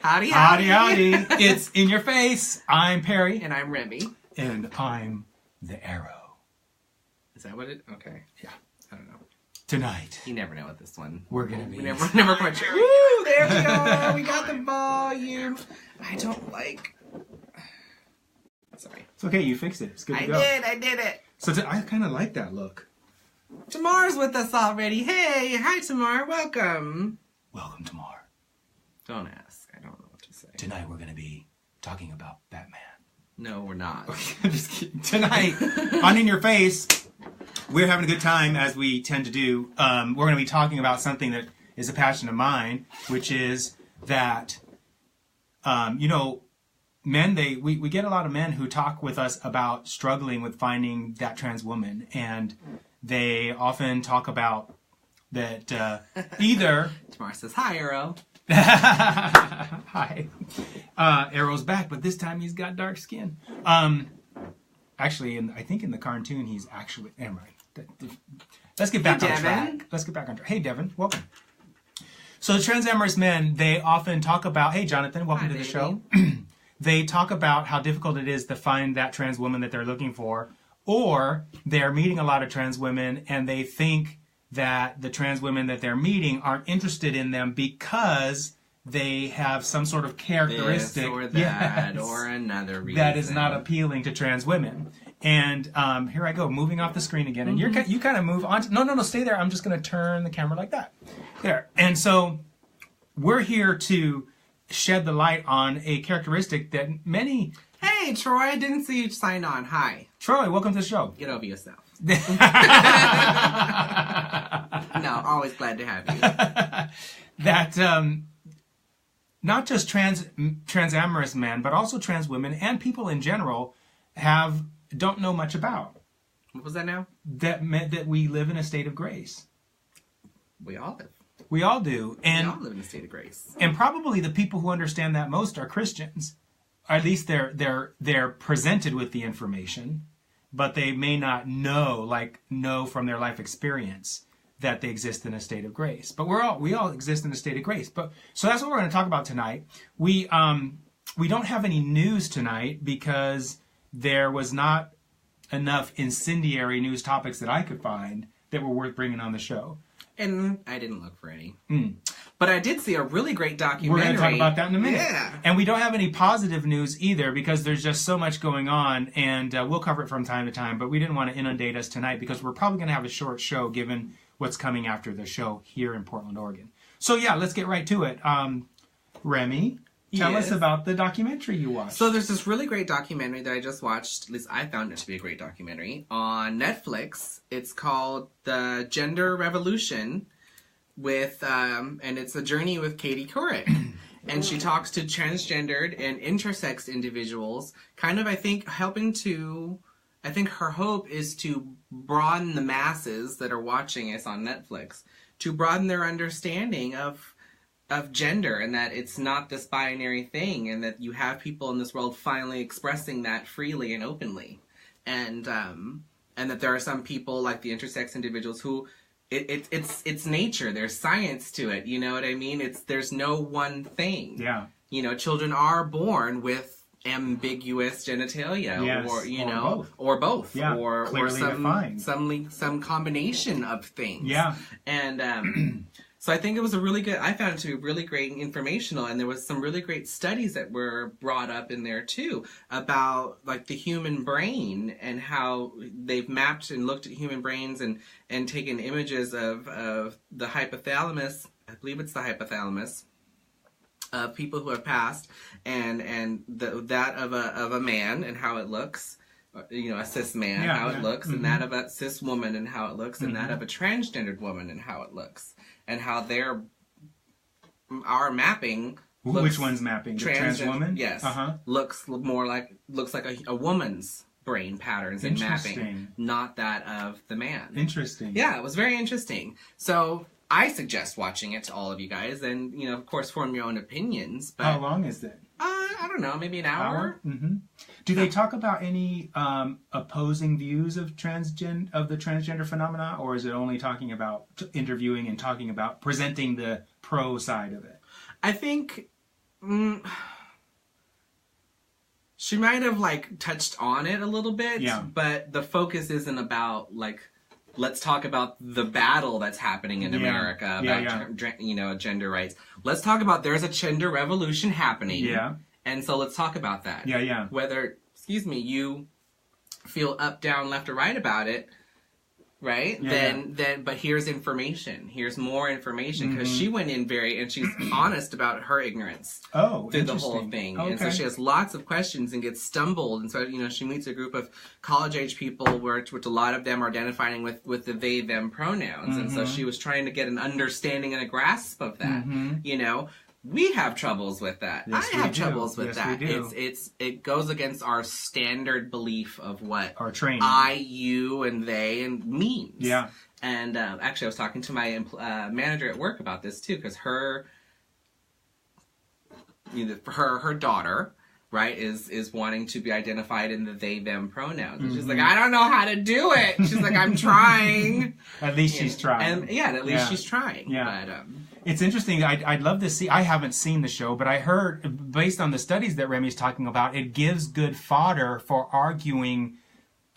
Howdy, Howdy, howdy. howdy. It's In Your Face. I'm Perry. And I'm Remy. And I'm the Arrow. Is that what it... Okay. Yeah. I don't know. Tonight. You never know what this one... We're going to be... We never quite sure. Woo! There we go! We got the volume. I don't like... Sorry. It's okay. You fixed it. It's good to go. I did it. So I kind of like that look. Tamar's with us already. Hey! Hi, Tamar. Welcome. Welcome, Tamar. Don't ask. I don't know what to say. Tonight we're going to be talking about Batman. No, we're not. I'm just kidding. Tonight, on In Your Face, we're having a good time, as we tend to do. We're going to be talking about something that is a passion of mine, which is that, men, we get a lot of men who talk with us about struggling with finding that trans woman, and they often talk about that either... Tamar says, hi, Arrow. Hi. Arrow's back, but this time he's got dark skin. Actually, I think in the cartoon he's actually... Anyway, let's get back on track. Let's get back on track. Hey, Devin, welcome. So the transamorous men, they often talk about... Hey, Jonathan, welcome to the show. They talk about how difficult it is to find that trans woman that they're looking for, or they're meeting a lot of trans women and they think that the trans women that they're meeting aren't interested in them because they have some sort of characteristic this or that, or another reason that is not appealing to trans women. And here I go, moving off the screen again. And you kind of move on. No, stay there. I'm just going to turn the camera like that. There. And so we're here to shed the light on a characteristic that many... Hey, Troy, I didn't see you sign on. Hi. Troy, welcome to the show. Get over yourself. No, always glad to have you. That not just transamorous men, but also trans women and people in general don't know much about. What was that now? That meant that we live in a state of grace. We all live. We all do. And we all live in a state of grace. And probably the people who understand that most are Christians. Or at least they're presented with the information, but they may not know from their life experience that they exist in a state of grace. But we all exist in a state of grace. But so that's what we're going to talk about tonight. We don't have any news tonight because there was not enough incendiary news topics that I could find that were worth bringing on the show. And I didn't look for any. But I did see a really great documentary. We're going to talk about that in a minute. Yeah. And we don't have any positive news either because there's just so much going on, and we'll cover it from time to time. But we didn't want to inundate us tonight because we're probably going to have a short show given what's coming after the show here in Portland, Oregon. So yeah, let's get right to it. Remy, tell us about the documentary you watched. So there's this really great documentary that I just watched. At least I found it to be a great documentary on Netflix. It's called The Gender Revolution. And it's a journey with Katie Couric. And she talks to transgendered and intersex individuals, kind of, I think her hope is to broaden the masses that are watching us on Netflix, to broaden their understanding of gender, and that it's not this binary thing, and that you have people in this world finally expressing that freely and openly. And that there are some people, like the intersex individuals, who... It's nature. There's science to it. You know what I mean? There's no one thing. Yeah. Children are born with ambiguous genitalia, yes. or both, yeah. or defined. some combination of things. Yeah. And so I think it was I found it to be really great and informational, and there was some really great studies that were brought up in there too about like the human brain and how they've mapped and looked at human brains and taken images of the hypothalamus. I believe it's the hypothalamus of people who have passed, and that of a man and how it looks. A cis man, how it looks, and that of a cis woman and how it looks, and that of a transgendered woman and how it looks. And how our mapping looks... Which one's mapping? The trans woman? Yes. Looks like a woman's brain patterns and mapping, not that of the man. Interesting. Yeah, it was very interesting. So I suggest watching it to all of you guys, and of course, form your own opinions. But how long is it? I don't know, maybe an hour. Mm-hmm. Do they talk about any opposing views of the transgender phenomena, or is it only talking about interviewing and talking about presenting the pro side of it? I think She might have like touched on it a little bit, but the focus isn't about like, let's talk about the battle that's happening in America about gender rights. Let's talk about there's a gender revolution happening. Yeah. And so let's talk about that. Yeah. Whether, you feel up, down, left, or right about it, right? But here's information. Here's more information because she went in and she's honest about her ignorance. Through the whole thing. Okay. And so she has lots of questions and gets stumbled. And so, she meets a group of college-age people which a lot of them are identifying with the they, them pronouns. And so she was trying to get an understanding and a grasp of that, We have troubles with that. Yes, I have troubles with that. It goes against our standard belief of what our training, I, you, and they and means. Yeah. And actually, I was talking to my manager at work about this too, because her daughter, right, is wanting to be identified in the they, them pronouns. And she's like, I don't know how to do it. She's like, I'm trying. At least she's trying. And at least she's trying. Yeah. But, it's interesting. I'd love to see. I haven't seen the show, but I heard, based on the studies that Remy's talking about, it gives good fodder for arguing.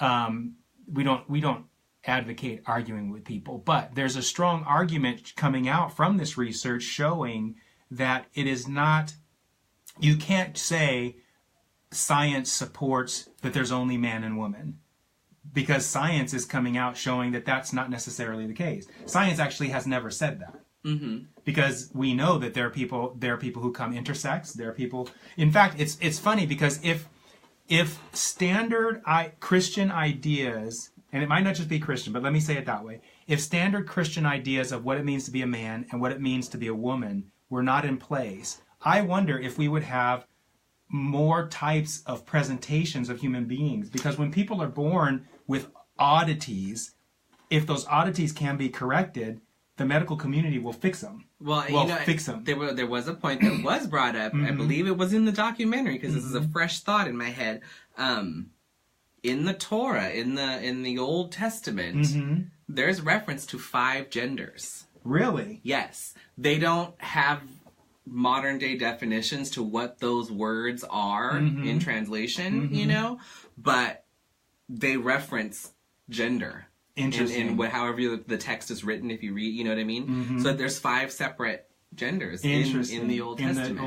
We don't advocate arguing with people, but there's a strong argument coming out from this research showing that it is not. You can't say science supports that there's only man and woman, because science is coming out showing that that's not necessarily the case. Science actually has never said that. Because we know that there are people who come intersex. There are people. In fact, it's funny because if standard Christian ideas, and it might not just be Christian, but let me say it that way. If standard Christian ideas of what it means to be a man and what it means to be a woman were not in place, I wonder if we would have more types of presentations of human beings. Because when people are born with oddities, if those oddities can be corrected, the medical community will fix them. Fix them. There was a point that was brought up. I believe it was in the documentary, because this is a fresh thought in my head. In the Torah, in the Old Testament, there's reference to 5 genders. Really? Yes. They don't have modern day definitions to what those words are in translation, but they reference gender. In however the text is written, if you read, you know what I mean? So there's 5 separate genders in the Old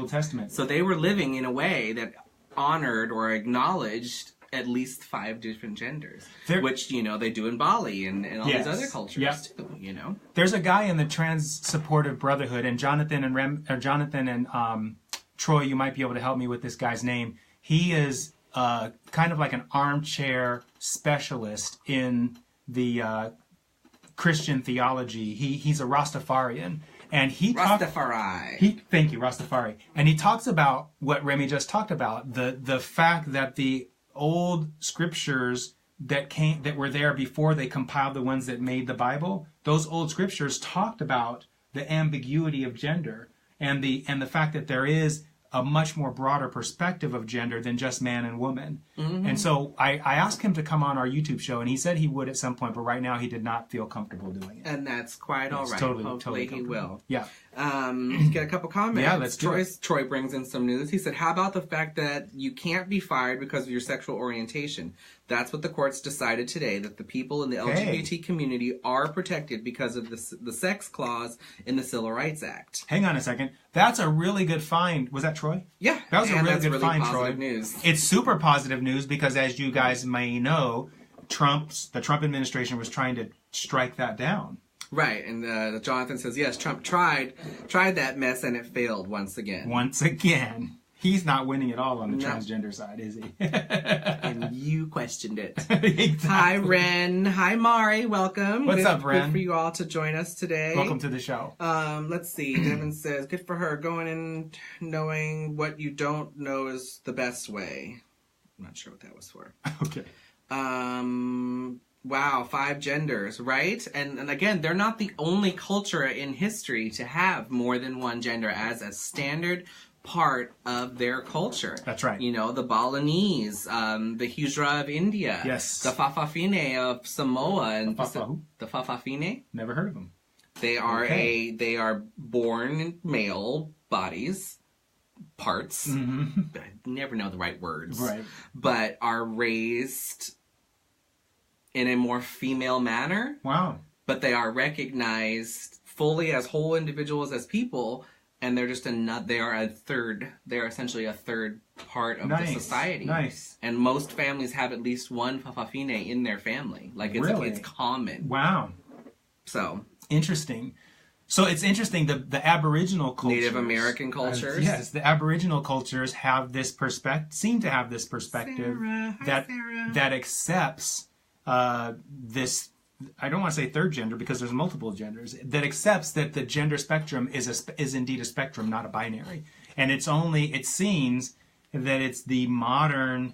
Testament. So they were living in a way that honored or acknowledged at least 5 different genders, which, they do in Bali and all these other cultures too, There's a guy in the Trans Supportive Brotherhood, and Jonathan and Troy, you might be able to help me with this guy's name. He is kind of like an armchair specialist in the Christian theology. He's a Rastafarian, and thank you, Rastafari. And he talks about what Remy just talked about, the fact that the old scriptures that were there before they compiled the ones that made the Bible, those old scriptures talked about the ambiguity of gender and the fact that there is a much more broader perspective of gender than just man and woman. And so I asked him to come on our YouTube show, and he said he would at some point, but right now he did not feel comfortable doing it. And that's quite all right. Hopefully he will. Yeah. Get a couple comments. Yeah, let's do it. Troy brings in some news. He said, how about the fact that you can't be fired because of your sexual orientation? That's what the courts decided today, that the people in the LGBT community are protected because of the sex clause in the Civil Rights Act. Hang on a second. That's a really good find. Was that Troy? Yeah. That was a really good find, Troy. News. It's super positive news because, as you guys may know, the Trump administration was trying to strike that down. Right, and Jonathan says, yes, Trump tried that mess and it failed once again. Once again. He's not winning at all on the transgender side, is he? And you questioned it. Exactly. Hi, Ren. Hi, Mari. Welcome. What's up, Ren? Good for you all to join us today. Welcome to the show. Let's see. Devin says, good for her. Going in knowing what you don't know is the best way. I'm not sure what that was for. Okay. Wow, 5 genders, right? And again, they're not the only culture in history to have more than one gender as a standard part of their culture. That's right. The Balinese, the Hijra of India. Yes. The Fa'afafine of Samoa. And the Fa'afafine? Never heard of them. They are they are born in male bodies parts. I never know the right words. Right. But are raised in a more female manner. Wow. But they are recognized fully as whole individuals, as people, and they're just they're essentially a third part of the society. Nice. And most families have at least one Fa'afafine in their family. Like, it's common. Wow. So. Interesting. So it's interesting, the Aboriginal cultures. Native American cultures. Yes, the Aboriginal cultures have this seem to have this perspective that accepts this, I don't want to say third gender because there's multiple genders, that accepts that the gender spectrum is indeed a spectrum, not a binary. And it seems that it's the modern,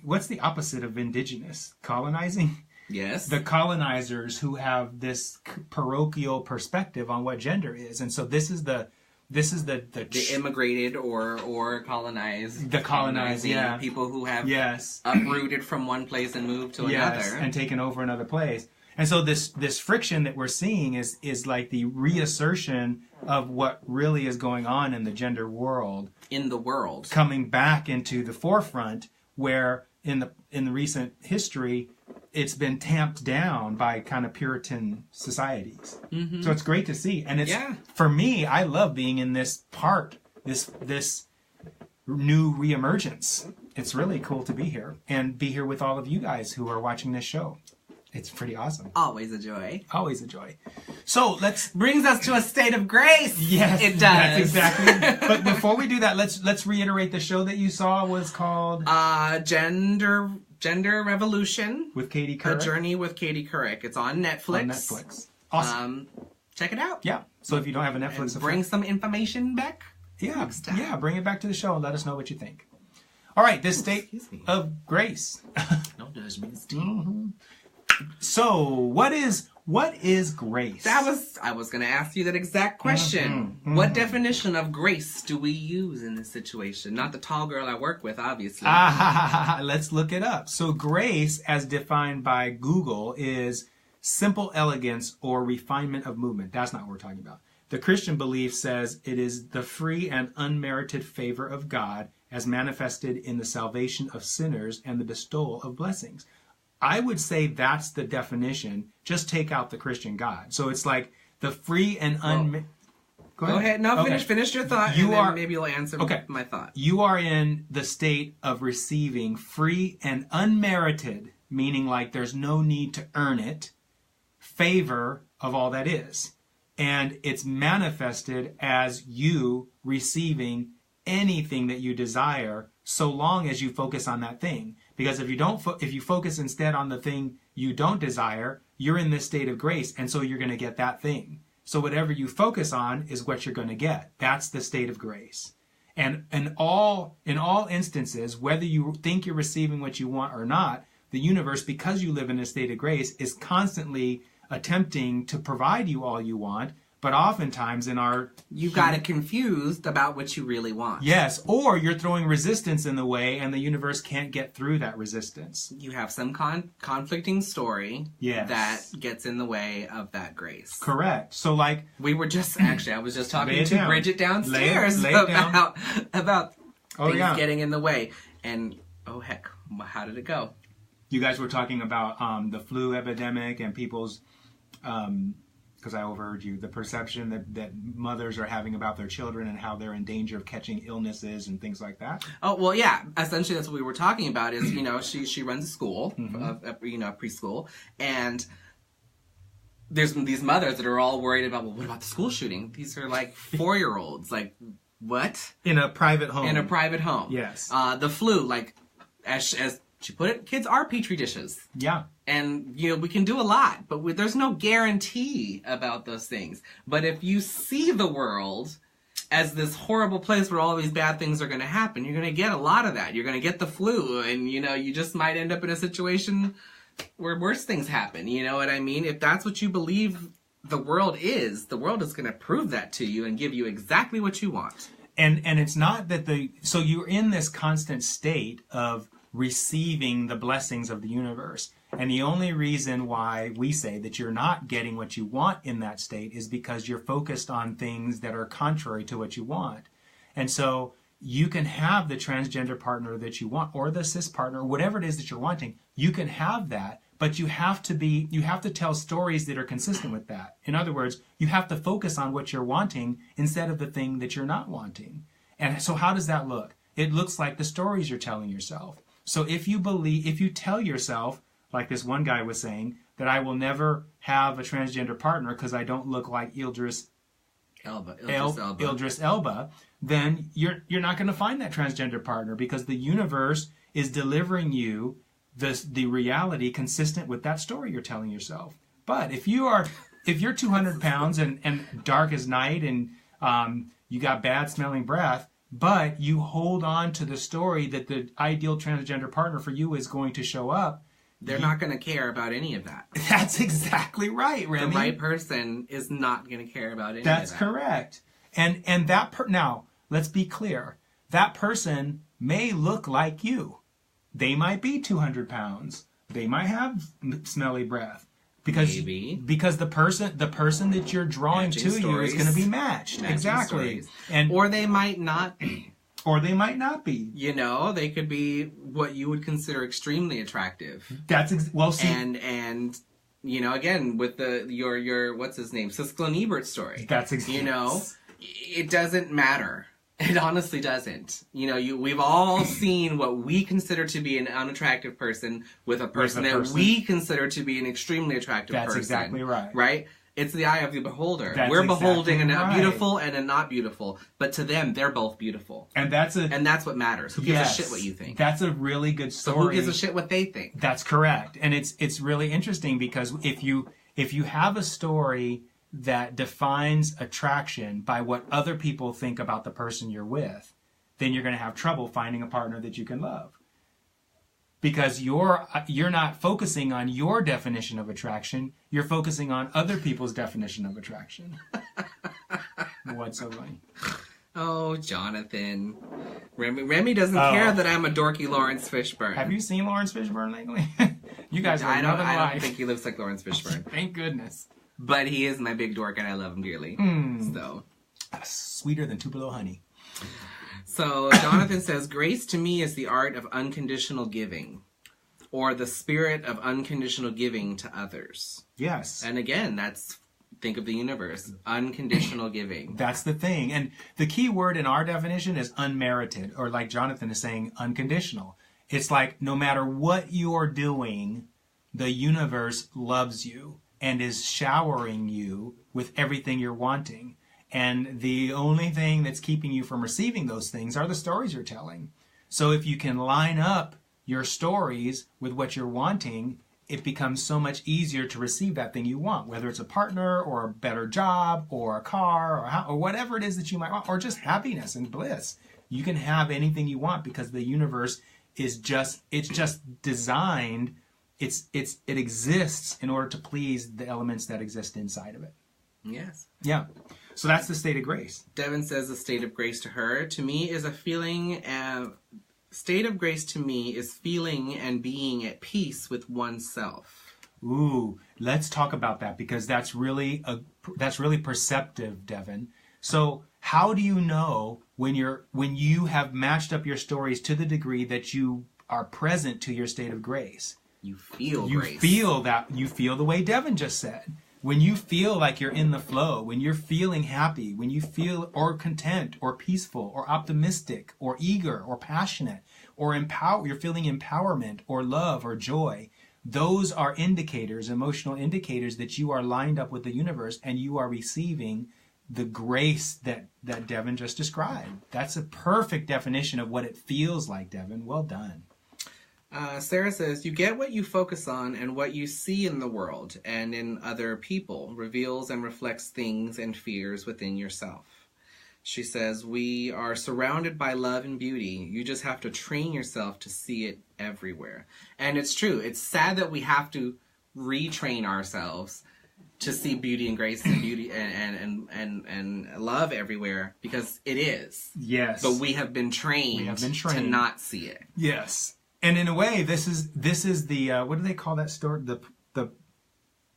what's the opposite of indigenous? Colonizing? Yes. The colonizers who have this parochial perspective on what gender is. And so this is the immigrated or colonized. The colonized, yeah. People who have uprooted from one place and moved to another. And taken over another place. And so this friction that we're seeing is like the reassertion of what really is going on in the gender world. In the world. Coming back into the forefront, where in the recent history it's been tamped down by kind of Puritan societies. Mm-hmm. So it's great to see. And it's, for me, I love being in this new reemergence. It's really cool to be here and be here with all of you guys who are watching this show. It's pretty awesome. Always a joy. Always a joy. So brings us to a state of grace. Yes, it does. That's exactly. But before we do that, let's reiterate the show that you saw was called Gender Revolution with Katie Couric. A Journey with Katie Couric. It's on Netflix. Awesome. Check it out. Yeah. So if you don't have a Netflix, and bring some information back. Yeah. Yeah. Bring it back to the show and let us know what you think. All right. This state of grace. No judgment. Mm-hmm. So what is grace? I was going to ask you that exact question. Mm-hmm. What definition of grace do we use in this situation? Not the tall girl I work with, obviously. Let's look it up. So grace, as defined by Google, is simple elegance or refinement of movement. That's not what we're talking about. The Christian belief says it is the free and unmerited favor of God as manifested in the salvation of sinners and the bestowal of blessings. I would say that's the definition. Just take out the Christian God. So it's like the free and Go ahead. No, finish your thought, and then maybe you'll answer my thought. You are in the state of receiving free and unmerited, meaning like there's no need to earn it, favor of all that is. And it's manifested as you receiving anything that you desire, so long as you focus on that thing. Because if you focus instead on the thing you don't desire, you're in this state of grace, and so you're going to get that thing. So whatever you focus on is what you're going to get. That's the state of grace. And in all instances, whether you think you're receiving what you want or not, the universe, because you live in a state of grace, is constantly attempting to provide you all you want. But oftentimes you got it confused about what you really want. Yes, or you're throwing resistance in the way and the universe can't get through that resistance. You have some conflicting story that gets in the way of that grace. Correct. So like... I was just talking to Bridget downstairs about things getting in the way. And, oh heck, how did it go? You guys were talking about the flu epidemic and people's... because I overheard you, the perception that mothers are having about their children and how they're in danger of catching illnesses and things like that. Oh, well, yeah. Essentially, that's what we were talking about is, she runs a school, preschool, and there's these mothers that are all worried about, well, what about the school shooting? These are like 4-year-olds. Like, what? In a private home. In a private home. Yes. The flu, like, as she put it, kids are petri dishes. Yeah. And, we can do a lot, but there's no guarantee about those things. But if you see the world as this horrible place where all these bad things are going to happen, you're going to get a lot of that. You're going to get the flu, and, you just might end up in a situation where worse things happen. You know what I mean? If that's what you believe the world is going to prove that to you and give you exactly what you want. And it's not that so you're in this constant state of receiving the blessings of the universe. And the only reason why we say that you're not getting what you want in that state is because you're focused on things that are contrary to what you want. And so you can have the transgender partner that you want, or the cis partner, whatever it is that you're wanting. You can have that, but you have to tell stories that are consistent with that. In other words, you have to focus on what you're wanting instead of the thing that you're not wanting. And so how does that look? It looks like the stories you're telling yourself. So if you tell yourself, like this one guy was saying, that I will never have a transgender partner because I don't look like Idris Elba, then you're not going to find that transgender partner, because the universe is delivering you the reality consistent with that story you're telling yourself. But if you're 200 pounds and dark as night and you got bad smelling breath, but you hold on to the story that the ideal transgender partner for you is going to show up, they're not going to care about any of that. That's exactly right, Remy. The right person is not going to care about any of that. That's correct. And now, let's be clear. That person may look like you. They might be 200 pounds. They might have smelly breath. Because the person that you're drawing matching to stories. You is going to be matched. Matching exactly. Stories. Or they might not be. Or they might not be. You know, they could be what you would consider extremely attractive. See. And you know, again, with your what's his name, Siskel and Ebert story. That's exactly. You know, it doesn't matter. It honestly doesn't. You know, we've all seen what we consider to be an unattractive person with a person that we consider to be an extremely attractive person. That's exactly right. Right? It's the eye of the beholder. That's We're beholding exactly a beautiful and a not beautiful, but to them, they're both beautiful. And that's what matters. Who gives a shit what you think? That's a really good story. So who gives a shit what they think? That's correct. And it's really interesting, because if you have a story that defines attraction by what other people think about the person you're with, then you're going to have trouble finding a partner that you can love. Because you're not focusing on your definition of attraction, you're focusing on other people's definition of attraction. What's so funny? Oh, Jonathan. Remy doesn't care that I'm a dorky Lawrence Fishburne. Have you seen Lawrence Fishburne lately? You guys are loving life. I don't think he looks like Lawrence Fishburne. Thank goodness. But he is my big dork, and I love him dearly. So sweeter than Tupelo honey. So Jonathan says, grace to me is the art of unconditional giving, or the spirit of unconditional giving to others. Yes. And again, think of the universe, unconditional giving. That's the thing. And the key word in our definition is unmerited, or like Jonathan is saying, unconditional. It's like no matter what you're doing, the universe loves you and is showering you with everything you're wanting. And the only thing that's keeping you from receiving those things are the stories you're telling. So if you can line up your stories with what you're wanting, it becomes so much easier to receive that thing you want, whether it's a partner or a better job or a car or whatever it is that you might want, or just happiness and bliss. You can have anything you want because the universe is just designed. It exists in order to please the elements that exist inside of it. Yes. Yeah. So that's the state of grace. Devin says the state of grace to her, to me, is a feeling. State of grace to me is feeling and being at peace with oneself. Ooh, let's talk about that, because that's really perceptive, Devin. So how do you know when you have matched up your stories to the degree that you are present to your state of grace? You feel grace. You feel the way Devin just said. When you feel like you're in the flow, when you're feeling happy, when you feel or content or peaceful or optimistic or eager or passionate or you're feeling empowerment or love or joy, those are indicators, emotional indicators that you are lined up with the universe and you are receiving the grace that Devin just described. That's a perfect definition of what it feels like, Devin. Well done. Sarah says, you get what you focus on, and what you see in the world and in other people reveals and reflects things and fears within yourself. She says, we are surrounded by love and beauty. You just have to train yourself to see it everywhere. And it's true. It's sad that we have to retrain ourselves to see beauty and grace and beauty and love everywhere, because it is. Yes. But we have been trained to not see it. Yes. And in a way, this is the what do they call that story? The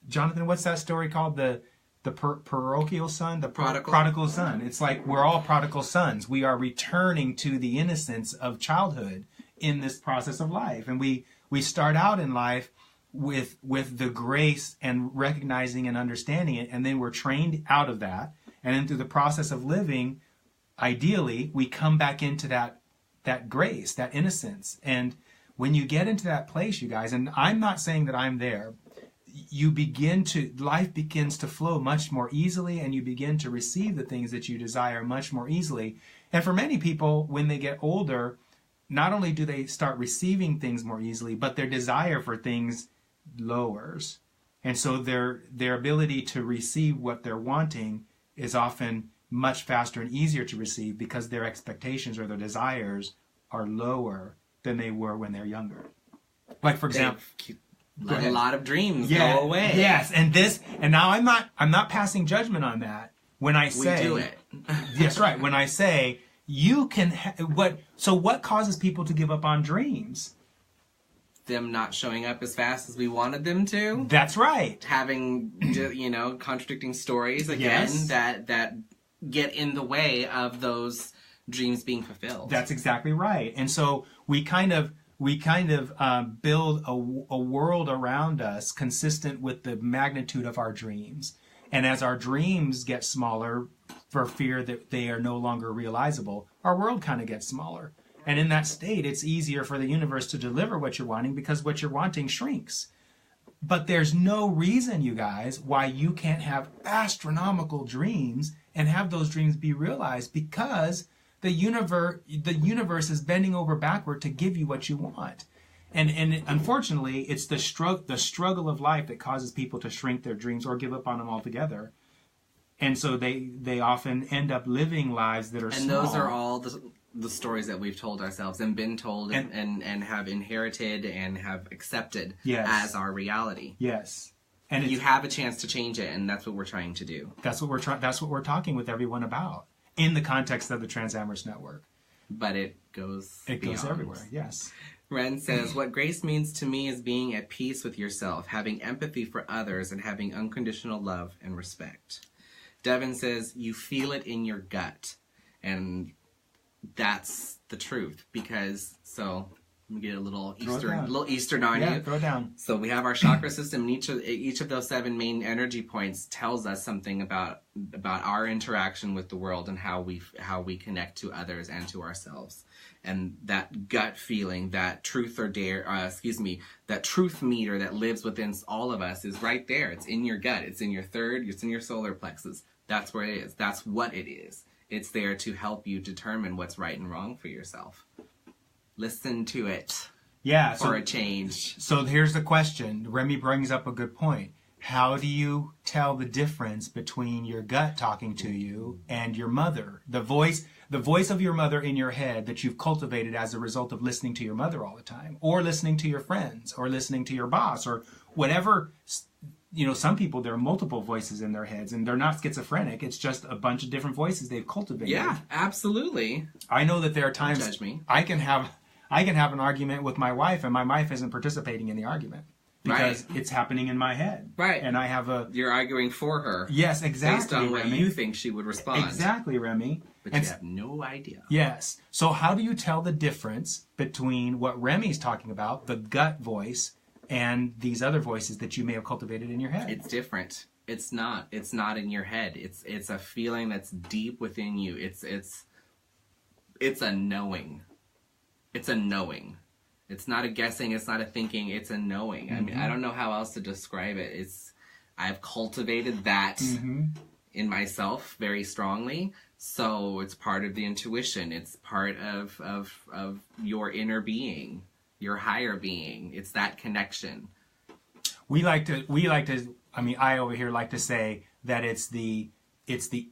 Jonathan, what's that story called? The parochial son, the prodigal son. It's like we're all prodigal sons. We are returning to the innocence of childhood in this process of life, and we start out in life with the grace and recognizing and understanding it, and then we're trained out of that, and then through the process of living, ideally, we come back into that grace, that innocence. And when you get into that place, you guys, and I'm not saying that I'm there, life begins to flow much more easily, and you begin to receive the things that you desire much more easily. And for many people, when they get older, not only do they start receiving things more easily, but their desire for things lowers. And so their ability to receive what they're wanting is often much faster and easier to receive because their expectations or their desires are lower than they were when they're younger. Like, for example, let a lot of dreams go away. Yes, and now I'm not passing judgment on that when I say we do it. That's right. When I say you can what causes people to give up on dreams? Them not showing up as fast as we wanted them to. That's right. Having contradicting stories again that get in the way of those dreams being fulfilled. That's exactly right. And so we kind of build a world around us consistent with the magnitude of our dreams. And as our dreams get smaller for fear that they are no longer realizable, our world kind of gets smaller. And in that state, it's easier for the universe to deliver what you're wanting because what you're wanting shrinks. But there's no reason, you guys, why you can't have astronomical dreams and have those dreams be realized, because the universe is bending over backward to give you what you want. And unfortunately, it's the struggle of life that causes people to shrink their dreams or give up on them altogether. And so they often end up living lives that are small. And those are all the stories that we've told ourselves and been told and have inherited and have accepted as our reality. Yes. And you have a chance to change it, and that's what we're trying to do. That's what we're talking with everyone about in the context of the Transamorous Network. But it goes everywhere, yes. Ren says, what grace means to me is being at peace with yourself, having empathy for others, and having unconditional love and respect. Devin says, you feel it in your gut. And that's the truth, because, so let me get a little Eastern on you. Yeah, throw it down. So we have our chakra system, and each of those 7 main energy points tells us something about our interaction with the world and how we connect to others and to ourselves. And that gut feeling, that truth that truth meter that lives within all of us is right there. It's in your gut. It's in your third. It's in your solar plexus. That's where it is. That's what it is. It's there to help you determine what's right and wrong for yourself. Listen to it. Yeah. For a change. So here's the question. Remy brings up a good point. How do you tell the difference between your gut talking to you and your mother? The voice of your mother in your head that you've cultivated as a result of listening to your mother all the time, or listening to your friends, or listening to your boss, or whatever. Some people, there are multiple voices in their heads, and they're not schizophrenic. It's just a bunch of different voices they've cultivated. Yeah, absolutely. I know that there are times Don't judge me. I can have an argument with my wife, and my wife isn't participating in the argument because it's happening in my head. Right. And I have You're arguing for her. Yes, exactly. Based on what Remy. you think she would respond. Exactly, Remy. But you have no idea. Yes. So how do you tell the difference between what Remy's talking about, the gut voice, and these other voices that you may have cultivated in your head? It's different. It's not in your head. It's a feeling that's deep within you. It's a knowing. It's a knowing. It's not a guessing, it's not a thinking, it's a knowing. Mm-hmm. I mean, I don't know how else to describe it. I've cultivated that in myself very strongly. So it's part of the intuition. It's part of your inner being, your higher being. It's that connection. I over here like to say that it's the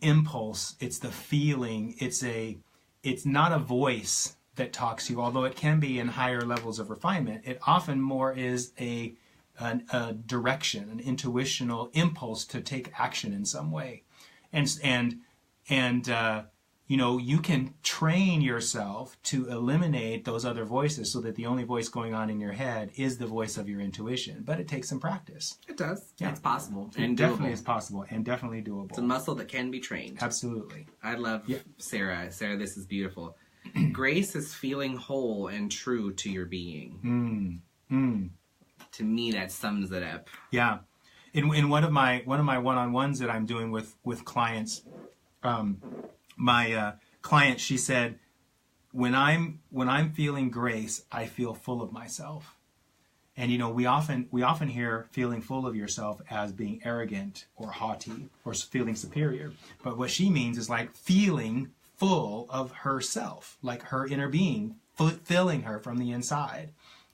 impulse, it's the feeling, it's not a voice that talks to you, although it can be in higher levels of refinement. It often more is a direction, an intuitional impulse to take action in some way. And you can train yourself to eliminate those other voices so that the only voice going on in your head is the voice of your intuition. But it takes some practice. It does. Yeah. It's possible. It definitely is possible and definitely doable. It's a muscle that can be trained. Absolutely. I love Sarah. Sarah, this is beautiful. Grace is feeling whole and true to your being. To me, that sums it up. Yeah. In one of my one-on-ones that I'm doing with clients, my client, she said, when I'm feeling grace, I feel full of myself. And we often hear feeling full of yourself as being arrogant or haughty or feeling superior. But what she means is like feeling full of herself, like her inner being filling her from the inside.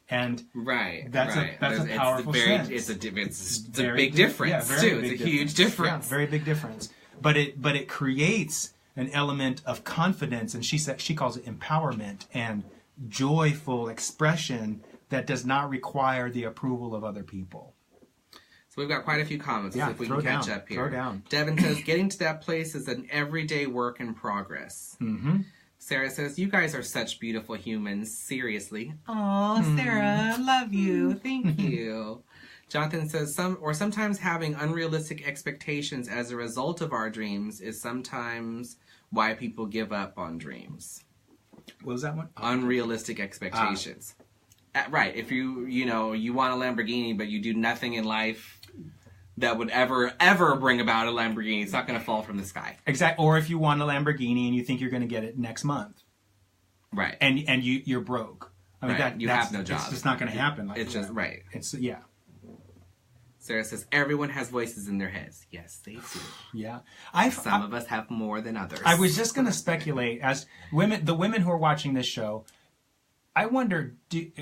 And that's a powerful sense. It's a big difference too. It's a huge difference. Yeah, very big difference. But it creates an element of confidence, and she calls it empowerment and joyful expression that does not require the approval of other people. So we've got quite a few comments. Let's see if we can catch up here. Throw down. Devin says, getting to that place is an everyday work in progress. Mm-hmm. Sarah says, you guys are such beautiful humans. Seriously. Oh, Sarah, love you. Thank you. Jonathan says, sometimes having unrealistic expectations as a result of our dreams is sometimes why people give up on dreams. What was that one? Unrealistic expectations. Right. If you want a Lamborghini, but you do nothing in life that would ever bring about a Lamborghini, it's not going to fall from the sky. Exactly. Or if you want a Lamborghini and you think you're going to get it next month. Right. And you're broke. I mean, right. You have no job. It's just not going to happen. It's just, right. Yeah. Sarah says, everyone has voices in their heads. Yes, they do. Yeah. Some of us have more than others. I was just going to speculate, as the women who are watching this show, I wonder,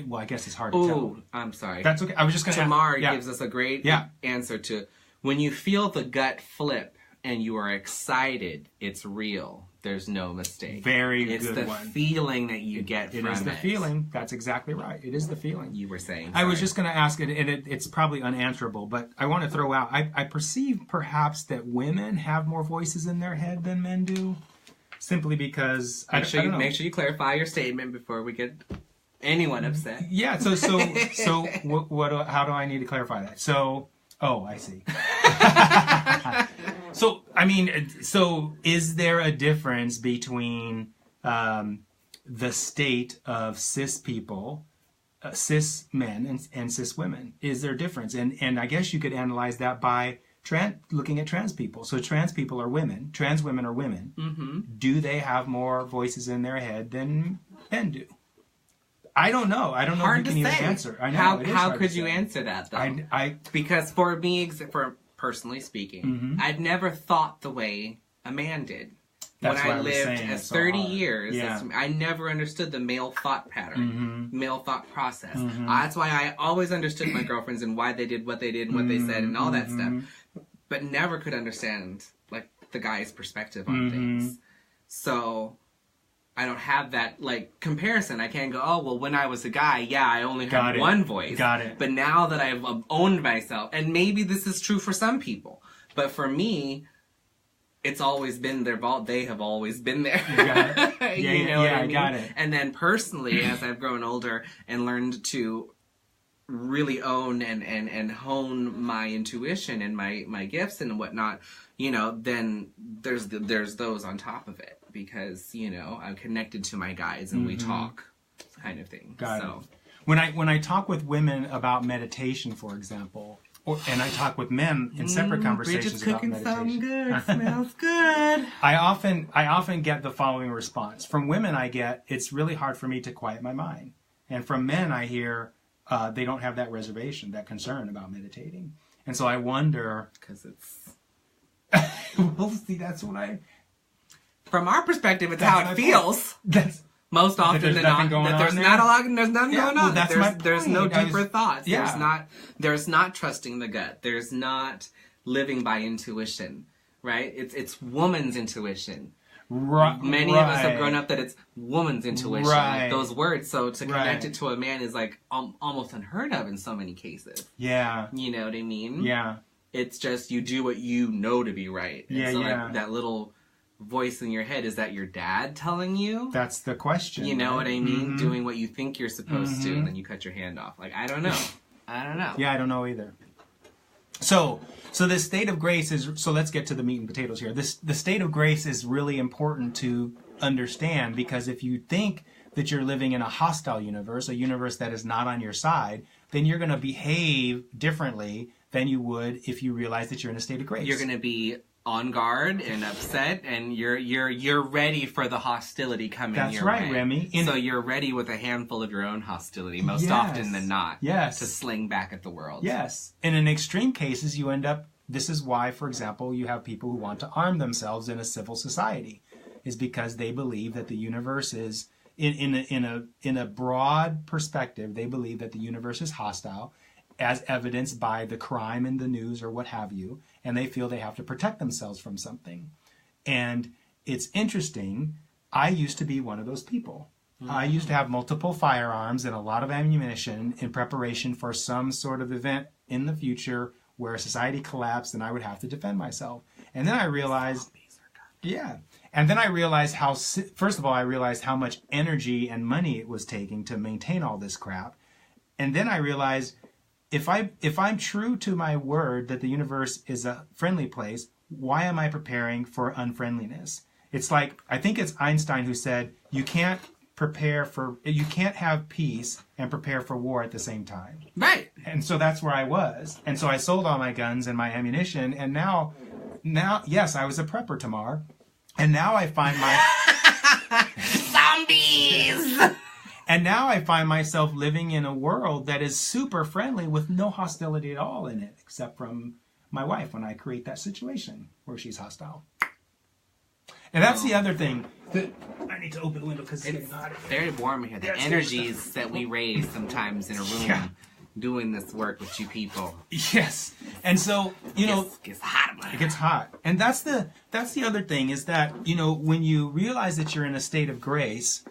well, I guess it's hard to tell. I'm sorry. That's okay. I was just going to Tamar gives us a great answer to, when you feel the gut flip and you are excited, it's real. There's no mistake. Very good one. It's the feeling that you get from it. It is the feeling. That's exactly right. It is the feeling. You were saying. I was just going to ask it, and it's probably unanswerable, but I want to throw out, I perceive perhaps that women have more voices in their head than men do, simply because... Make sure you clarify your statement before we get anyone upset. Yeah, so how do I need to clarify that? So, I see. So is there a difference between the state of cis people, cis men and cis women? Is there a difference? And I guess you could analyze that by looking at trans people. So trans people are women. Trans women are women. Mm-hmm. Do they have more voices in their head than men do? I don't know. I don't know if you can even answer. I know. How could you answer that, though? Because for me, personally speaking, I've never thought the way a man did. That's when I lived as 30 years, I never understood the male thought pattern, male thought process. That's why I always understood my girlfriends and why they did what they did and what they said and all that stuff, but never could understand like the guy's perspective on things. So I don't have that like comparison. I can't go, oh well, when I was a guy, I only had one voice. Got it. But now that I've owned myself, and maybe this is true for some people, but for me, it's always been their fault. They have always been there. You got it. You know what I mean? Got it. And then personally, as I've grown older and learned to really own and hone my intuition and my gifts and whatnot, then there's those on top of it because, I'm connected to my guides and we talk kind of thing. Got it. When I talk with women about meditation, for example, and I talk with men in separate conversations about meditation. Bridget's cooking something good. Smells good. I often get the following response. From women I get, it's really hard for me to quiet my mind. And from men I hear, they don't have that reservation, that concern about meditating. And so I wonder... Because it's... Well, see, that's what From our perspective, it's how it feels. Most often than not, there's nothing going on. There's no deeper thoughts. Yeah. There's not trusting the gut. There's not living by intuition, right? It's woman's intuition. Many of us have grown up that it's woman's intuition. Like those words. So to connect it to a man is like almost unheard of in so many cases. Yeah. You know what I mean? Yeah. It's just you do what you know to be right. And that little voice in your head, is that your dad telling you? That's the question. You know right? what I mean? Doing what you think you're supposed to, and then you cut your hand off. Like, I don't know. Yeah, I don't know either. So this state of grace is, so let's get to the meat and potatoes here. The state of grace is really important to understand, because if you think that you're living in a hostile universe, a universe that is not on your side, then you're going to behave differently than you would if you realize that you're in a state of grace. You're going to be on guard and upset, and you're ready for the hostility coming your way. That's right, Remy. So you're ready with a handful of your own hostility, most often than not, to sling back at the world. Yes. And in extreme cases, you end up, this is why, for example, you have people who want to arm themselves in a civil society, is because they believe that the universe is, in a broad perspective, they believe that the universe is hostile, as evidenced by the crime in the news or what have you, and they feel they have to protect themselves from something. And it's interesting, I used to be one of those people. I used to have multiple firearms and a lot of ammunition in preparation for some sort of event in the future where society collapsed and I would have to defend myself. And then I realized, and then I realized how, first of all, I realized how much energy and money it was taking to maintain all this crap. And then I realized, if I'm true to my word that the universe is a friendly place, why am I preparing for unfriendliness? It's like, I think it's Einstein who said, you can't have peace and prepare for war at the same time. Right. And so that's where I was. And so I sold all my guns and my ammunition, and now, yes, I was a prepper, Tamar. And now I find my... Zombies! And now I find myself living in a world that is super friendly with no hostility at all in it, except from my wife when I create that situation where she's hostile. And that's the other thing. I need to open the window because it's very warm here. The energies that we raise sometimes in a room doing this work with you people. Yes. And so, it gets hot. It gets hot. And that's the other thing, is that, when you realize that you're in a state of grace,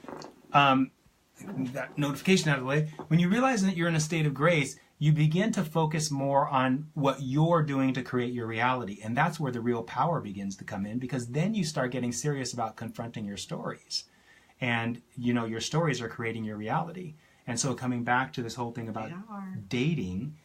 that notification out of the way, when you realize that you're in a state of grace, you begin to focus more on what you're doing to create your reality. And that's where the real power begins to come in, because then you start getting serious about confronting your stories. And, your stories are creating your reality. And so coming back to this whole thing about dating,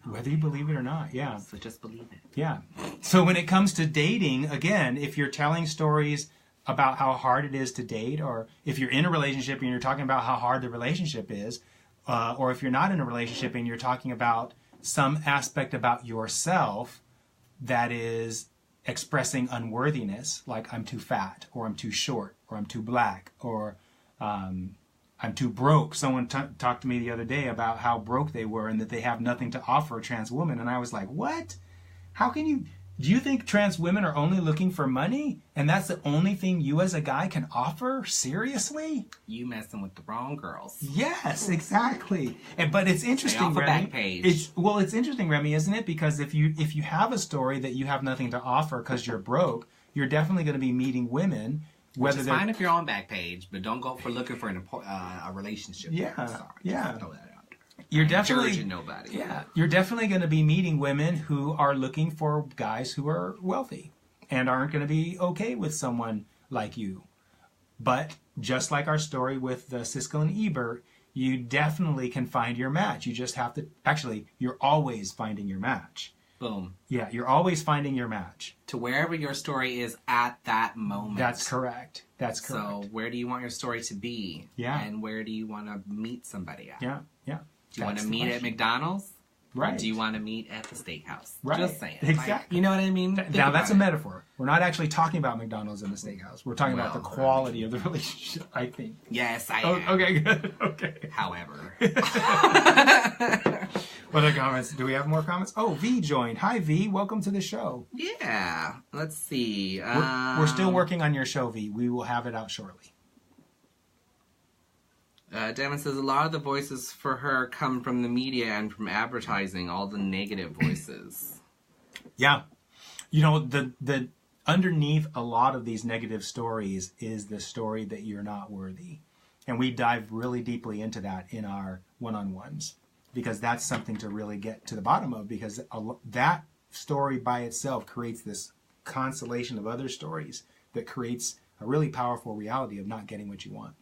whether you believe it or not, yeah. So just believe it. Yeah. So when it comes to dating, again, if you're telling stories about how hard it is to date, or if you're in a relationship and you're talking about how hard the relationship is, or if you're not in a relationship and you're talking about some aspect about yourself that is expressing unworthiness, like I'm too fat, or I'm too short, or I'm too black, or I'm too broke. Someone talked to me the other day about how broke they were and that they have nothing to offer a trans woman. And I was like, what? How can you... Do you think trans women are only looking for money? And that's the only thing you as a guy can offer? Seriously? You messing with the wrong girls. Yes, exactly. But it's interesting, Remy. It's interesting, Remy, isn't it? Because if you have a story that you have nothing to offer because you're broke, you're definitely going to be meeting women. Which is fine if you're on Backpage, but don't go for looking for a relationship. Yeah. You're definitely judging nobody. Yeah, you're definitely going to be meeting women who are looking for guys who are wealthy and aren't going to be okay with someone like you. But just like our story with Siskel and Ebert, you definitely can find your match. You just have to... Actually, you're always finding your match. Boom. Yeah, you're always finding your match. To wherever your story is at that moment. That's correct. So where do you want your story to be? Yeah. And where do you want to meet somebody at? Yeah. Do you want to meet at McDonald's? Right. Or do you want to meet at the steakhouse? Right. Just saying. Exactly. You know what I mean? Now, that's a metaphor. We're not actually talking about McDonald's and the steakhouse. We're talking about the quality of the relationship, I think. Yes, I am. Okay, good. Okay. However. What other comments? Do we have more comments? Oh, V joined. Hi, V. Welcome to the show. Yeah. Let's see. We're still working on your show, V. We will have it out shortly. Damon says a lot of the voices for her come from the media and from advertising, all the negative voices. Yeah. The underneath a lot of these negative stories is the story that you're not worthy. And we dive really deeply into that in our one-on-ones, because that's something to really get to the bottom of, because that story by itself creates this constellation of other stories that creates a really powerful reality of not getting what you want.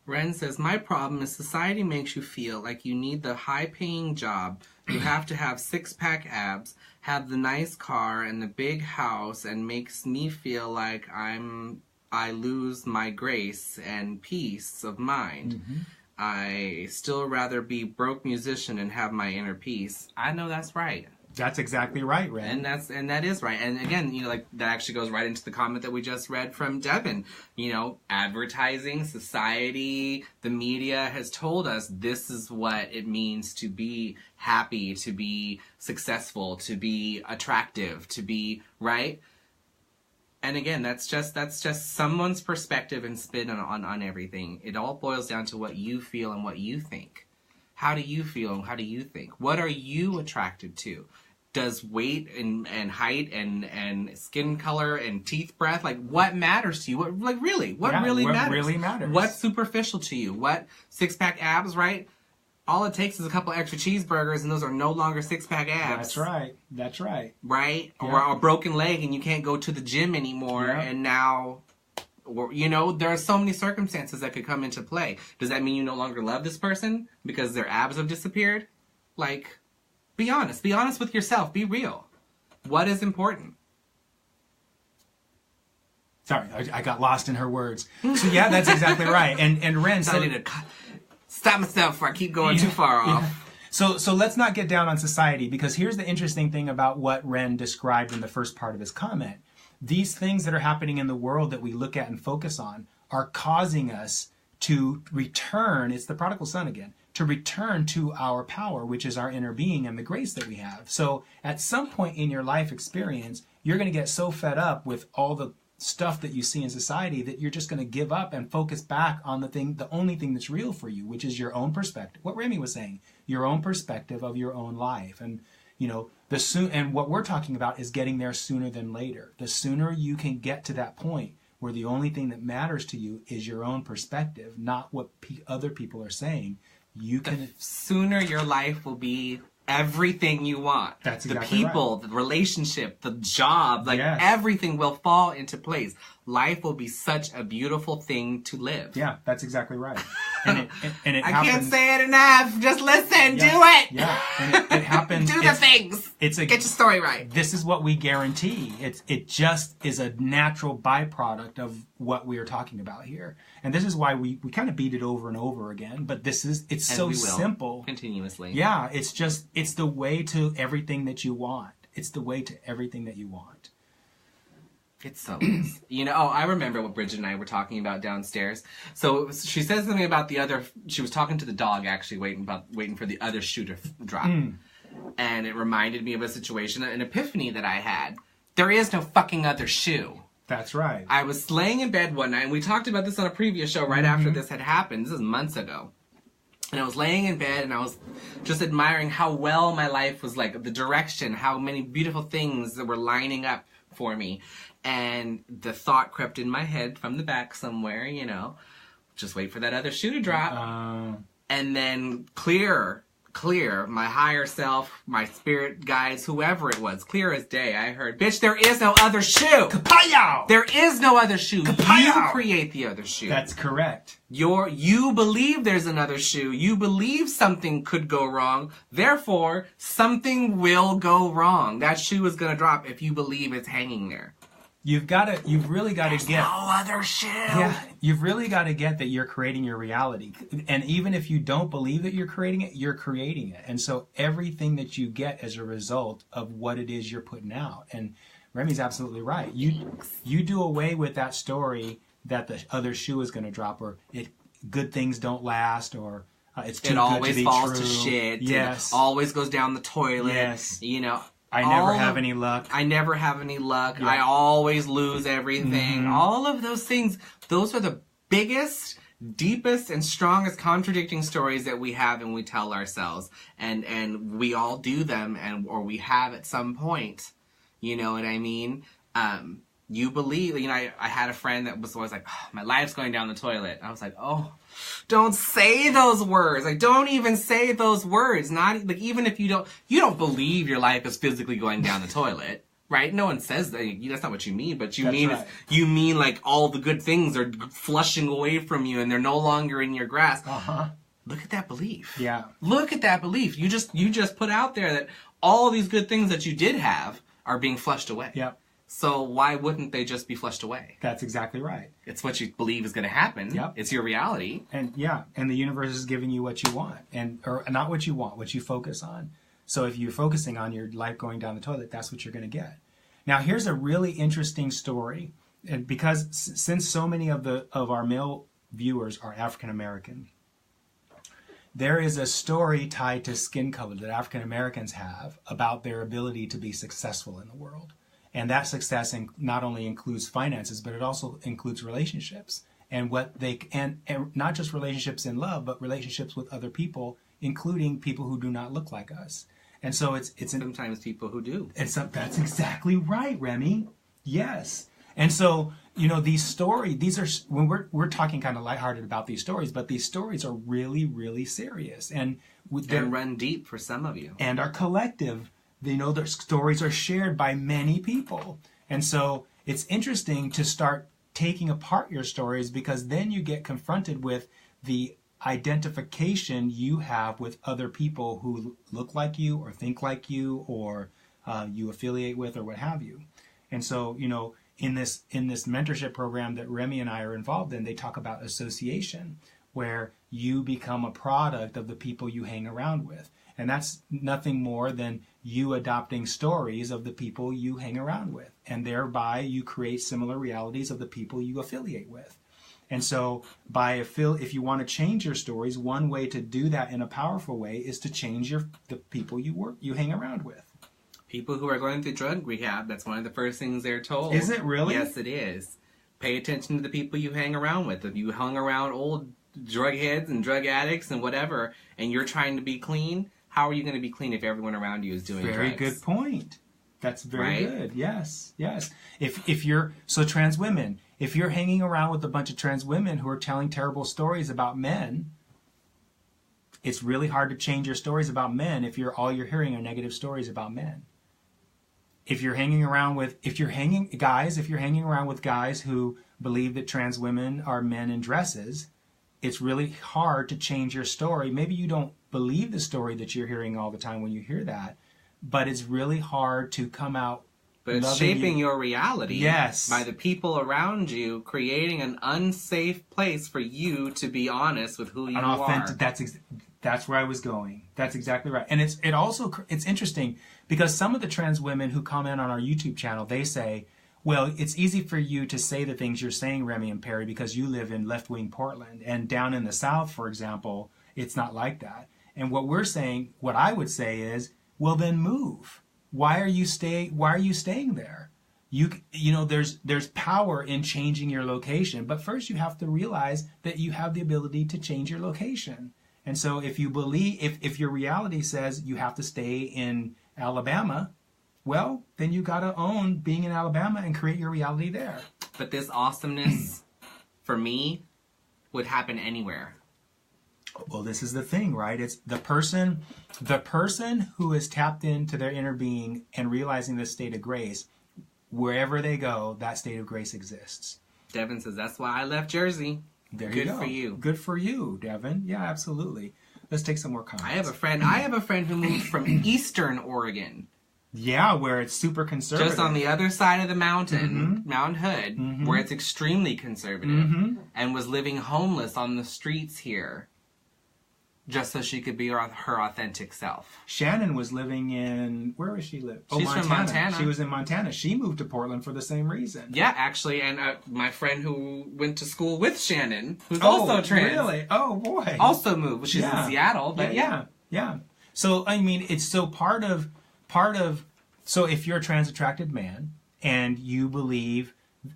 Ren says, my problem is society makes you feel like you need the high-paying job. You have to have six-pack abs, have the nice car and the big house, and makes me feel like I lose my grace and peace of mind. Mm-hmm. I still rather be broke musician and have my inner peace. I know that's right. That's exactly right, Ren. And that is right. And again, like that actually goes right into the comment that we just read from Devin. Advertising, society, the media has told us this is what it means to be happy, to be successful, to be attractive, to be right. And again, that's just someone's perspective and spin on everything. It all boils down to what you feel and what you think. How do you feel and how do you think? What are you attracted to? Does weight and height and skin color and teeth breadth, like what matters to you? What really matters? Really matters? What's superficial to you? What six-pack abs, right? All it takes is a couple extra cheeseburgers, and those are no longer six-pack abs. That's right. Right? Yeah. Or a broken leg, and you can't go to the gym anymore, yeah. And now, there are so many circumstances that could come into play. Does that mean you no longer love this person because their abs have disappeared? Like, be honest. Be honest with yourself. Be real. What is important? Sorry, I got lost in her words. So yeah, that's exactly right. And Ren said... I need to stop myself before I keep going too far off. Yeah. So let's not get down on society, because here's the interesting thing about what Ren described in the first part of his comment. These things that are happening in the world that we look at and focus on are causing us to return, it's the prodigal son again, to return to our power, which is our inner being and the grace that we have. So at some point in your life experience, you're going to get so fed up with all the stuff that you see in society that you're just going to give up and focus back on the only thing that's real for you, which is your own perspective. What Remy was saying, your own perspective of your own life. And and what we're talking about is getting there sooner than later. The sooner you can get to that point where the only thing that matters to you is your own perspective, not what other people are saying, the sooner your life will be everything you want. That's exactly the people, right. The relationship, the job, yes. Everything will fall into place. Life will be such a beautiful thing to live. Yeah, that's exactly right. And it I happens. Can't say it enough. Just listen. Yeah. Do it. Yeah, and it happens. Do the things. Get your story right. This is what we guarantee. It just is a natural byproduct of what we are talking about here. And this is why we kind of beat it over and over again. But it's so simple. Continuously. Yeah, it's the way to everything that you want. It's the way to everything that you want. It's so nice. I remember what Bridget and I were talking about downstairs. So she said something about she was talking to the dog actually, waiting for the other shoe to drop. And it reminded me of a situation, an epiphany that I had. There is no fucking other shoe. That's right. I was laying in bed one night, and we talked about this on a previous show right after this had happened. This is months ago. And I was laying in bed, and I was just admiring how well my life was, like, the direction, how many beautiful things that were lining up for me. And the thought crept in my head from the back somewhere, just wait for that other shoe to drop. And then clear, my higher self, my spirit guides, whoever it was, clear as day, I heard, bitch, there is no other shoe. Kapow! There is no other shoe. Kapow! You create the other shoe. That's correct. You believe there's another shoe. You believe something could go wrong. Therefore, something will go wrong. That shoe is going to drop if you believe it's hanging there. You've really got to get... no other shoe. Yeah, you've really got to get that you're creating your reality. And even if you don't believe that you're creating it, you're creating it. And so everything that you get as a result of what it is you're putting out. And Remy's absolutely right. You do away with that story that the other shoe is going to drop, or good things don't last, or it's too good to be true. It always falls to shit. Yes. It always goes down the toilet. Yes. I never have any luck. Yeah. I always lose everything. Mm-hmm. All of those things, those are the biggest, deepest, and strongest contradicting stories that we have and we tell ourselves. And we all do them, or we have at some point. You know what I mean? You believe, I had a friend that was always like, oh, my life's going down the toilet. I was like, oh, don't say those words. Like, don't even say those words. Not like, even if you don't believe your life is physically going down the toilet. Right? No one says that. That's not what you mean. But you That's mean right. you mean like all the good things are flushing away from you and they're no longer in your grasp. Uh-huh. Look at that belief. Yeah. Look at that belief. You just put out there that all these good things that you did have are being flushed away. Yep. So why wouldn't they just be flushed away? That's exactly right. It's what you believe is going to happen. Yep. It's your reality. And the universe is giving you what you want, or not what you want, what you focus on. So if you're focusing on your life going down the toilet, that's what you're going to get. Now, here's a really interesting story, and because since so many of our male viewers are African American, there is a story tied to skin color that African Americans have about their ability to be successful in the world. And that success not only includes finances, but it also includes relationships and and not just relationships in love, but relationships with other people, including people who do not look like us. And so it's sometimes people who do. That's exactly right, Remy. Yes. And so, these are when we're talking kind of lighthearted about these stories, but these stories are really, really serious and run deep for some of you and are collective. Their stories are shared by many people. And so it's interesting to start taking apart your stories, because then you get confronted with the identification you have with other people who look like you or think like you or you affiliate with or what have you. And so, in this mentorship program that Remy and I are involved in, they talk about association, where you become a product of the people you hang around with. And that's nothing more than you adopting stories of the people you hang around with. And thereby you create similar realities of the people you affiliate with. And so if you want to change your stories, one way to do that in a powerful way is to change the people you hang around with. People who are going through drug rehab, that's one of the first things they're told. Is it really? Yes, it is. Pay attention to the people you hang around with. If you hung around old drug heads and drug addicts and whatever, and you're trying to be clean, how are you going to be clean if everyone around you is doing drugs? Very good point. That's very Right? good. Yes. If you're trans women, if you're hanging around with a bunch of trans women who are telling terrible stories about men, it's really hard to change your stories about men if all you're hearing are negative stories about men. If you're hanging around with guys who believe that trans women are men in dresses, it's really hard to change your story. Maybe you don't believe the story that you're hearing all the time when you hear that, but it's really hard to come out. But it's shaping your reality. Yes. By the people around you, creating an unsafe place for you to be honest with who you are. That's where I was going. That's exactly right. And it's interesting because some of the trans women who comment on our YouTube channel, they say, well, it's easy for you to say the things you're saying, Remy and Perry, because you live in left-wing Portland. And down in the South, for example, it's not like that. And what I would say is, well, then move. Why are you staying there? There's power in changing your location, but first you have to realize that you have the ability to change your location. And so if you believe, if your reality says you have to stay in Alabama, well, then you got to own being in Alabama and create your reality there. But this awesomeness, for me, would happen anywhere. Well, this is the thing, right? It's the person who is tapped into their inner being and realizing this state of grace, wherever they go, that state of grace exists. Devin says, that's why I left Jersey. There Good you go. for you. Good for you, Devin. Yeah, absolutely. Let's take some more comments. I have a friend who moved from Eastern Oregon. Yeah, where it's super conservative. Just on the other side of the mountain, Mount Hood, where it's extremely conservative, and was living homeless on the streets here, just so she could be her authentic self. Shannon was living in, where was she live? She's from Montana. She was in Montana. She moved to Portland for the same reason. Yeah, actually, and my friend who went to school with Shannon, who's also trans. Really? Oh, boy. Also moved. She's in Seattle, but yeah. So, I mean, it's so part of, so if you're a trans attracted man and you believe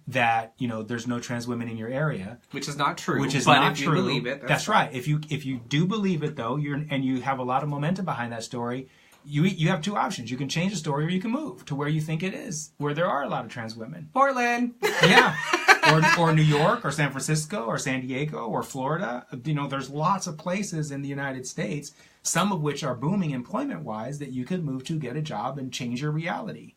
that, there's no trans women in your area, which is not true. Which is but not if true. You believe it, that's right. If you do believe it though, and you have a lot of momentum behind that story, you have two options. You can change the story, or you can move to where you think it is, where there are a lot of trans women. Portland. Yeah. Or New York, or San Francisco, or San Diego, or Florida. There's lots of places in the United States, some of which are booming employment-wise, that you could move to, get a job, and change your reality.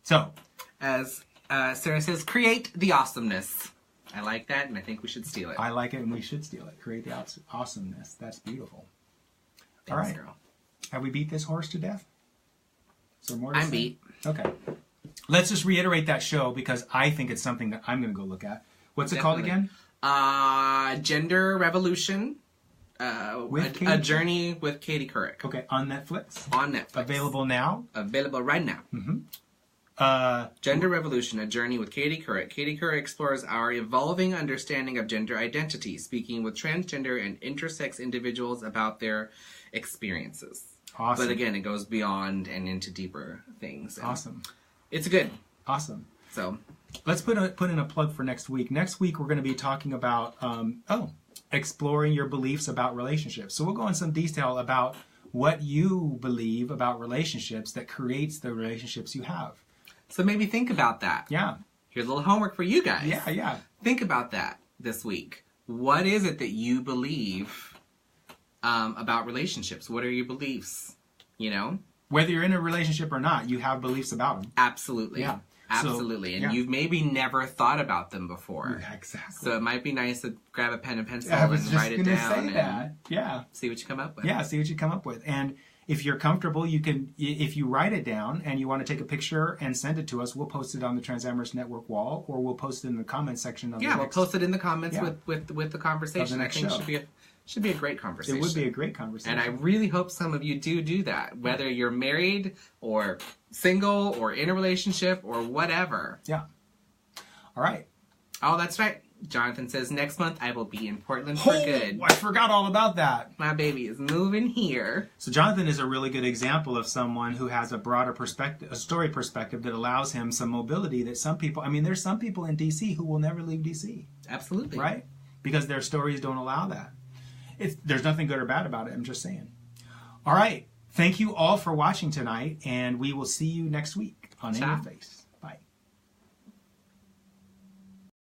So, as Sarah says, create the awesomeness. I like that, and I think we should steal it. I like it, and we should steal it. Create the awesomeness. That's beautiful. Thanks, all right. girl. Have we beat this horse to death? Is there more to I'm say? beat. Okay. Let's just reiterate that show because I think it's something that I'm going to go look at. What's it called again? Gender Revolution. A Journey with Katie Couric. Okay, on Netflix? On Netflix. Available now? Available right now. Mm-hmm. Gender Revolution, A Journey with Katie Couric. Katie Couric explores our evolving understanding of gender identity, speaking with transgender and intersex individuals about their experiences. Awesome. But again, it goes beyond and into deeper things. Awesome. It's good. Awesome. So let's put in a plug for next week. Next week we're going to be talking about exploring your beliefs about relationships. So we'll go in some detail about what you believe about relationships that creates the relationships you have. So maybe think about that. Yeah. Here's a little homework for you guys. Yeah. Think about that this week. What is it that you believe about relationships? What are your beliefs? You know? Whether you're in a relationship or not, you have beliefs about them. Absolutely. Yeah. Absolutely. And you've maybe never thought about them before. Yeah, exactly. So it might be nice to grab a pen and pencil I was and just write it gonna down say that. Yeah. see what you come up with. Yeah, see what you come up with. And if you're comfortable, you can, if you write it down and you want to take a picture and send it to us, we'll post it on the Transamorous Network wall, or we'll post it in the comments section of we'll post it in the comments Yeah. with the conversation. Of the next I think show. should be a great conversation. It would be a great conversation. And I really hope some of you do that, whether you're married or single or in a relationship or whatever. Yeah. All right. Oh, that's right. Jonathan says, next month I will be in Portland for good. I forgot all about that. My baby is moving here. So Jonathan is a really good example of someone who has a broader perspective, a story perspective that allows him some mobility that some people, I mean, there's some people in D.C. who will never leave D.C. Absolutely. Right? Because their stories don't allow that. There's nothing good or bad about it. I'm just saying. All right. Thank you all for watching tonight, and we will see you next week on In Your Face.